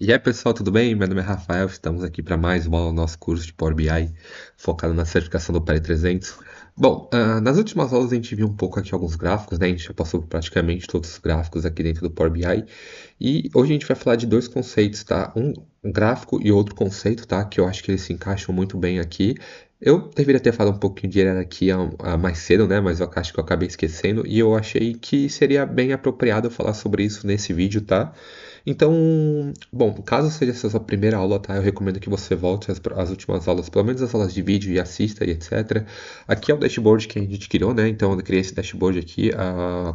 E aí, pessoal, tudo bem? Meu nome é Rafael, estamos aqui para mais um nosso curso de Power BI, focado na certificação do PL 300. Bom, nas últimas aulas a gente viu um pouco aqui alguns gráficos, né? A gente já passou por praticamente todos os gráficos aqui dentro do Power BI. E hoje a gente vai falar de dois conceitos, tá? Um gráfico e outro conceito, tá? Que eu acho que eles se encaixam muito bem aqui. Eu deveria ter falado um pouquinho de hierarquia mais cedo, né? Mas eu acho que eu acabei esquecendo e eu achei que seria bem apropriado eu falar sobre isso nesse vídeo, tá? Então, bom, caso seja essa sua primeira aula, tá? Eu recomendo que você volte às últimas aulas, pelo menos as aulas de vídeo e assista e etc. Aqui é o dashboard que a gente criou, né? Então eu criei esse dashboard aqui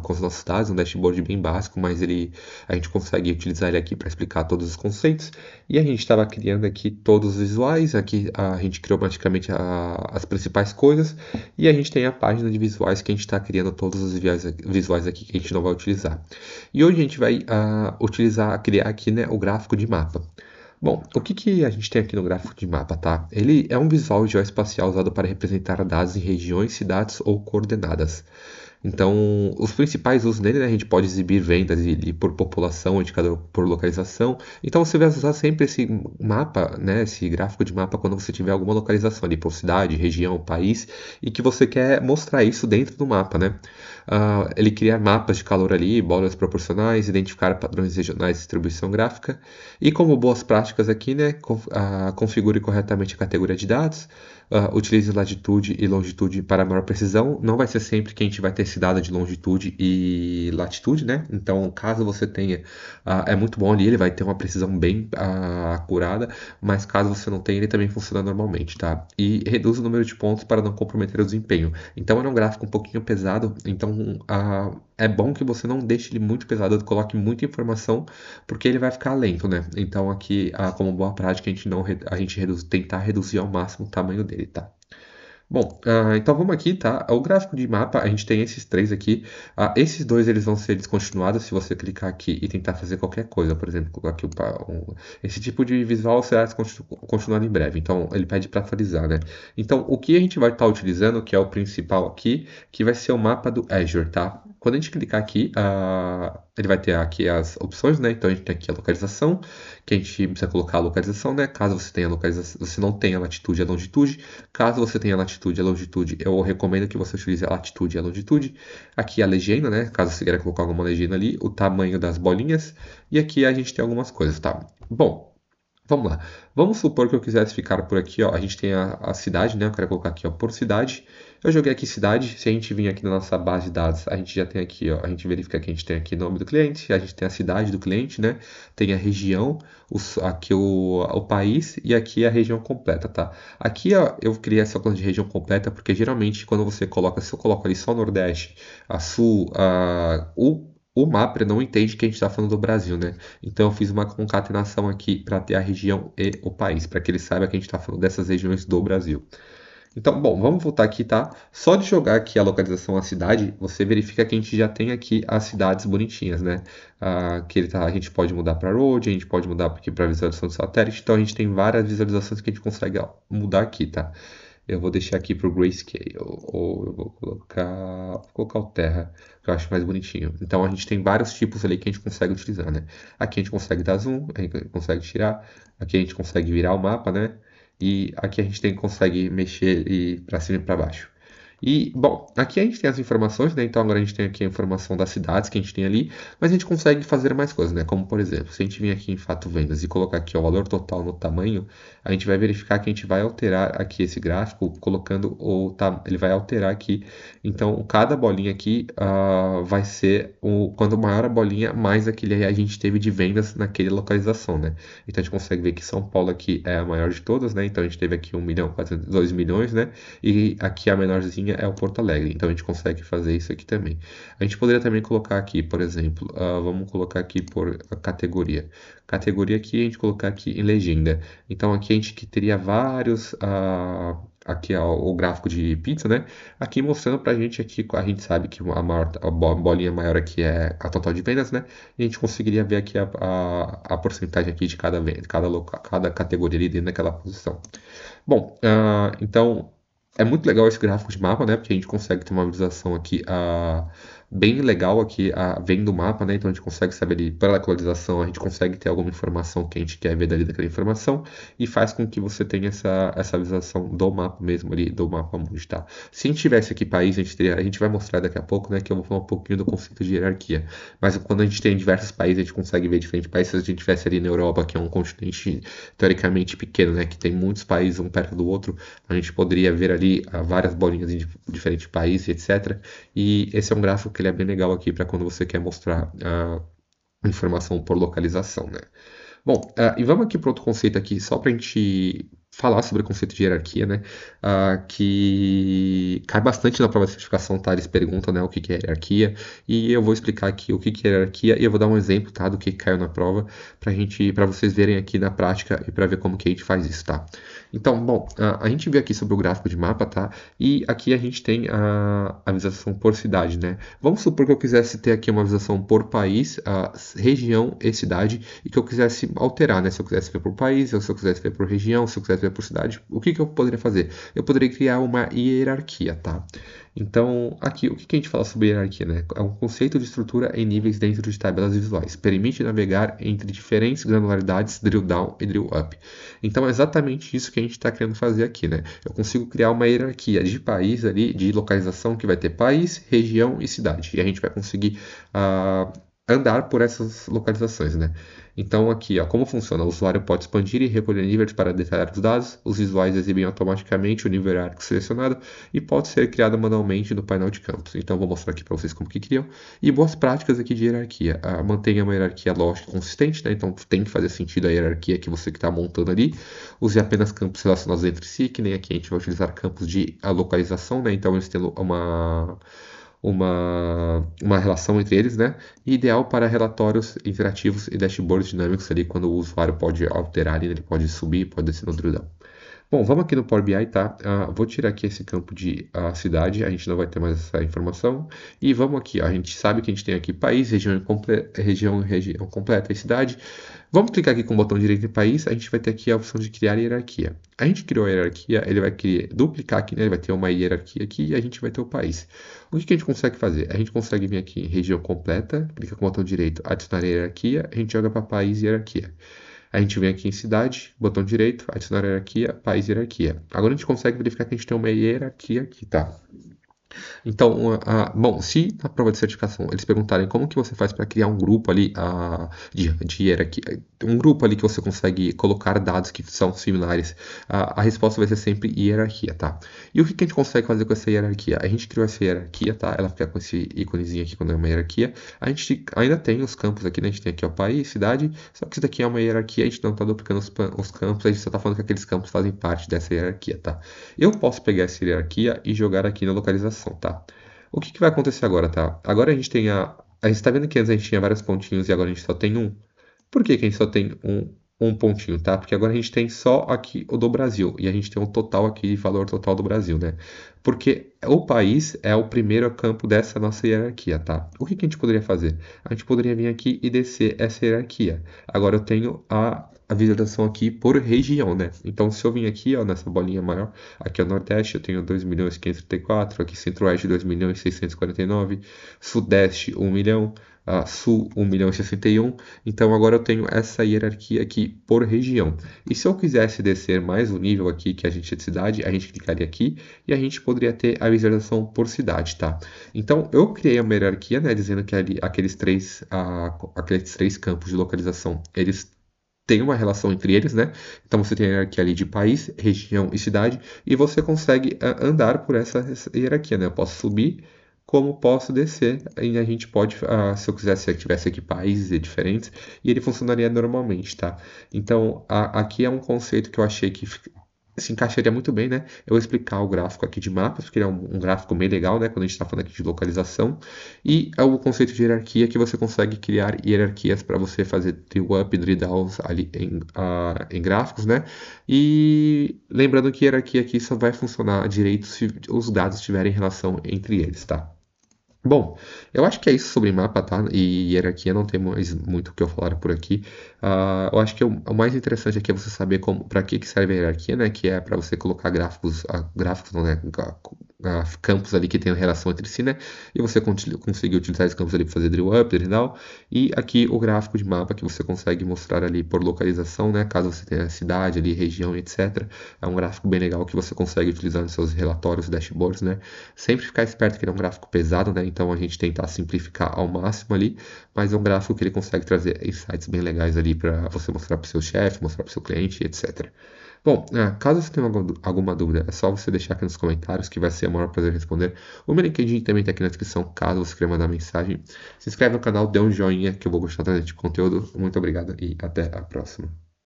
com os nossos dados, um dashboard bem básico, mas a gente consegue utilizar ele aqui para explicar todos os conceitos. E a gente estava criando aqui todos os visuais, aqui a gente criou praticamente as principais coisas, e a gente tem a página de visuais que a gente está criando todos os visuais aqui que a gente não vai utilizar. E hoje a gente vai criar aqui, né, o gráfico de mapa. Bom, o que a gente tem aqui no gráfico de mapa, tá? Ele é um visual geoespacial usado para representar dados em regiões, cidades ou coordenadas. Então, os principais usos nele, né, a gente pode exibir vendas por população, indicador por localização. Então, você vai usar sempre esse mapa, né, esse gráfico de mapa quando você tiver alguma localização ali por cidade, região, país, e que você quer mostrar isso dentro do mapa, né? Ele cria mapas de calor ali, bordas proporcionais, identificar padrões regionais de distribuição gráfica. E como boas práticas aqui, né, configure corretamente a categoria de dados, utilize latitude e longitude para maior precisão. Não vai ser sempre que a gente vai ter esse dado de longitude e latitude, né? Então, caso você tenha, é muito bom ali, ele vai ter uma precisão bem acurada, mas caso você não tenha, ele também funciona normalmente, tá? E reduz o número de pontos para não comprometer o desempenho. Então, é um gráfico um pouquinho pesado, então é bom que você não deixe ele muito pesado, coloque muita informação, porque ele vai ficar lento, né? Então, aqui, como boa prática, a gente tentar reduzir ao máximo o tamanho dele, tá? Bom, então vamos aqui, tá? O gráfico de mapa, a gente tem esses três aqui. Esses dois eles vão ser descontinuados se você clicar aqui e tentar fazer qualquer coisa. Por exemplo, colocar aqui esse tipo de visual será descontinuado em breve. Então, ele pede para atualizar, né? Então, o que a gente vai estar utilizando, que é o principal aqui, que vai ser o mapa do Azure, tá? Quando a gente clicar aqui, ele vai ter aqui as opções, né? Então, a gente tem aqui a localização, que a gente precisa colocar a localização, né? Caso você tenha a localização, você não tenha a latitude e a longitude. Caso você tenha a latitude e a longitude, eu recomendo que você utilize a latitude e a longitude. Aqui a legenda, né? Caso você queira colocar alguma legenda ali, o tamanho das bolinhas. E aqui a gente tem algumas coisas, tá? Bom, vamos lá. Vamos supor que eu quisesse ficar por aqui, ó. A gente tem a cidade, né? Eu quero colocar aqui, ó, por cidade. Eu joguei aqui cidade. Se a gente vir aqui na nossa base de dados, a gente já tem aqui, ó. A gente verifica que a gente tem aqui o nome do cliente, a gente tem a cidade do cliente, né? Tem a região, aqui o país e aqui a região completa, tá? Aqui, ó, eu criei essa coluna de região completa porque geralmente quando você coloca, se eu coloco ali só Nordeste, a Sul, o mapa não entende que a gente está falando do Brasil, né? Então eu fiz uma concatenação aqui para ter a região e o país, para que ele saiba que a gente está falando dessas regiões do Brasil. Então, bom, vamos voltar aqui, tá? Só de jogar aqui a localização a cidade, você verifica que a gente já tem aqui as cidades bonitinhas, né? A gente pode mudar para road, a gente pode mudar aqui para visualização de satélite, então a gente tem várias visualizações que a gente consegue mudar aqui, tá? Eu vou deixar aqui para o Grayscale, ou eu vou colocar o Terra, que eu acho mais bonitinho. Então a gente tem vários tipos ali que a gente consegue utilizar, né? Aqui a gente consegue dar zoom, a gente consegue tirar, aqui a gente consegue virar o mapa, né? E aqui a gente consegue mexer para cima e para baixo. E, bom, aqui a gente tem as informações, né? Então agora a gente tem aqui a informação das cidades que a gente tem ali, mas a gente consegue fazer mais coisas, né? Como, por exemplo, se a gente vir aqui em Fato Vendas e colocar aqui o valor total no tamanho, a gente vai verificar que a gente vai alterar aqui esse gráfico, colocando ele vai alterar aqui. Então, cada bolinha aqui vai ser, quanto maior a bolinha, mais aquele a gente teve de vendas naquela localização, né? Então a gente consegue ver que São Paulo aqui é a maior de todas, né? Então a gente teve aqui 1 milhão, 2 milhões, né? E aqui a menorzinha é o Porto Alegre. Então a gente consegue fazer isso aqui também. A gente poderia também colocar aqui, por exemplo, vamos colocar aqui por categoria. Categoria aqui, a gente colocar aqui em legenda. Então aqui a gente que teria vários. Aqui ó, o gráfico de pizza, né? Aqui mostrando pra gente aqui, a gente sabe que a bolinha maior aqui é a total de vendas, né? E a gente conseguiria ver aqui a porcentagem aqui de cada venda, cada categoria ali dentro daquela posição. Bom, então é muito legal esse gráfico de mapa, né? Porque a gente consegue ter uma visualização aqui bem legal aqui vendo o mapa, né? Então a gente consegue saber ali, pela localização, a gente consegue ter alguma informação que a gente quer ver dali daquela informação e faz com que você tenha essa visualização do mapa mesmo ali, do mapa mundi, tá? Se a gente tivesse aqui país, a gente vai mostrar daqui a pouco, né, que eu vou falar um pouquinho do conceito de hierarquia. Mas quando a gente tem diversos países, a gente consegue ver diferentes países. Se a gente tivesse ali na Europa, que é um continente teoricamente pequeno, né, que tem muitos países um perto do outro, a gente poderia ver ali várias bolinhas em diferentes países, etc. E esse é um gráfico que ele é bem legal aqui para quando você quer mostrar a informação por localização, né? Bom, e vamos aqui para outro conceito aqui, só para a gente falar sobre o conceito de hierarquia, né? Que cai bastante na prova de certificação, tá? Eles perguntam, né, o que que é hierarquia, e eu vou explicar aqui o que que é hierarquia, e eu vou dar um exemplo, tá, do que caiu na prova, para vocês verem aqui na prática e para ver como que a gente faz isso, tá? Então, bom, a gente viu aqui sobre o gráfico de mapa, tá? E aqui a gente tem a visualização por cidade, né? Vamos supor que eu quisesse ter aqui uma visualização por país, região e cidade, e que eu quisesse alterar, né? Se eu quisesse ver por país, ou se eu quisesse ver por região, se eu quisesse ver por cidade, o que que eu poderia fazer? Eu poderia criar uma hierarquia, tá? Então, aqui, o que que a gente fala sobre hierarquia, né? É um conceito de estrutura em níveis dentro de tabelas visuais. Permite navegar entre diferentes granularidades drill down e drill up. Então, é exatamente isso que a gente está querendo fazer aqui, né? Eu consigo criar uma hierarquia de país ali, de localização, que vai ter país, região e cidade. E a gente vai conseguir andar por essas localizações, né? Então aqui, ó, como funciona? O usuário pode expandir e recolher níveis para detalhar os dados, os visuais exibem automaticamente o nível hierárquico selecionado e pode ser criado manualmente no painel de campos. Então vou mostrar aqui para vocês como que criam. E boas práticas aqui de hierarquia. Mantenha uma hierarquia lógica e consistente, né? Então tem que fazer sentido a hierarquia que você está montando ali. Use apenas campos relacionados entre si, que nem aqui a gente vai utilizar campos de localização, né? Então eles têm uma relação entre eles, né? E ideal para relatórios interativos e dashboards dinâmicos ali, quando o usuário pode alterar ali, né? Ele pode subir, pode descer no drill down. Bom, vamos aqui no Power BI, tá? Vou tirar aqui esse campo de cidade, a gente não vai ter mais essa informação. E vamos aqui, ó, a gente sabe que a gente tem aqui país, região completa e cidade. Vamos clicar aqui com o botão direito em país, a gente vai ter aqui a opção de criar hierarquia. A gente criou a hierarquia, ele vai duplicar aqui, né? Ele vai ter uma hierarquia aqui e a gente vai ter o país. O que que a gente consegue fazer? A gente consegue vir aqui em região completa, clica com o botão direito, adicionar hierarquia, a gente joga para país e hierarquia. A gente vem aqui em cidade, botão direito, adicionar hierarquia, país e hierarquia. Agora a gente consegue verificar que a gente tem uma hierarquia aqui, tá? Então, bom, se na prova de certificação eles perguntarem como que você faz para criar um grupo ali de hierarquia, um grupo ali que você consegue colocar dados que são similares, a resposta vai ser sempre hierarquia, tá? E o que que a gente consegue fazer com essa hierarquia? A gente criou essa hierarquia, tá? Ela fica com esse íconezinho aqui quando é uma hierarquia. A gente ainda tem os campos aqui, né? A gente tem aqui o país, cidade, só que isso daqui é uma hierarquia, a gente não está duplicando os campos, a gente só está falando que aqueles campos fazem parte dessa hierarquia, tá? Eu posso pegar essa hierarquia e jogar aqui na localização, tá? O que que vai acontecer agora, tá? Agora a gente tem a gente tá vendo que antes a gente tinha vários pontinhos e agora a gente só tem um. Por que que a gente só tem um pontinho, tá? Porque agora a gente tem só aqui o do Brasil e a gente tem um total aqui, valor total do Brasil, né? Porque o país é o primeiro campo dessa nossa hierarquia, tá? O que que a gente poderia fazer? A gente poderia vir aqui e descer essa hierarquia. Agora eu tenho a visualização aqui por região, né? Então, se eu vim aqui, ó, nessa bolinha maior, aqui é o Nordeste, eu tenho 2.534, aqui Centro-Oeste 2.649, Sudeste 1 milhão, Sul 1.061. Então, agora eu tenho essa hierarquia aqui por região. E se eu quisesse descer mais o nível aqui, que a gente é de cidade, a gente clicaria aqui e a gente poderia ter a visualização por cidade, tá? Então, eu criei uma hierarquia, né, dizendo que ali, aqueles três campos de localização, eles tem uma relação entre eles, né? Então você tem a hierarquia ali de país, região e cidade, e você consegue andar por essa hierarquia, né? Eu posso subir, como posso descer, e a gente pode, se eu quisesse, tivesse aqui países diferentes, e ele funcionaria normalmente, tá? Então aqui é um conceito que eu achei que se encaixaria muito bem, né? Eu vou explicar o gráfico aqui de mapas, porque ele é um gráfico bem legal, né? Quando a gente está falando aqui de localização. E é o conceito de hierarquia que você consegue criar hierarquias para você fazer drill up e drill downs ali em gráficos, né? E lembrando que hierarquia aqui só vai funcionar direito se os dados tiverem relação entre eles, tá? Bom, eu acho que é isso sobre mapa, tá? E hierarquia, não tem mais muito o que eu falar por aqui. Eu acho que o mais interessante aqui é você saber para que serve a hierarquia, né? Que é para você colocar gráficos, gráficos não, né? campos ali que tenham relação entre si, né? E você conseguir utilizar esses campos ali para fazer drill up, drill down. E aqui o gráfico de mapa que você consegue mostrar ali por localização, né? Caso você tenha cidade ali, região, etc. É um gráfico bem legal que você consegue utilizar nos seus relatórios, dashboards, né? Sempre ficar esperto que ele é um gráfico pesado, né? Então a gente tentar simplificar ao máximo ali, mas é um gráfico que ele consegue trazer insights bem legais ali para você mostrar para o seu chefe, mostrar para o seu cliente, etc. Bom, caso você tenha alguma dúvida, é só você deixar aqui nos comentários que vai ser o maior prazer responder. O meu LinkedIn também está aqui na descrição, caso você queira mandar mensagem. Se inscreve no canal, dê um joinha que eu vou gostar desse tipo de conteúdo. Muito obrigado e até a próxima.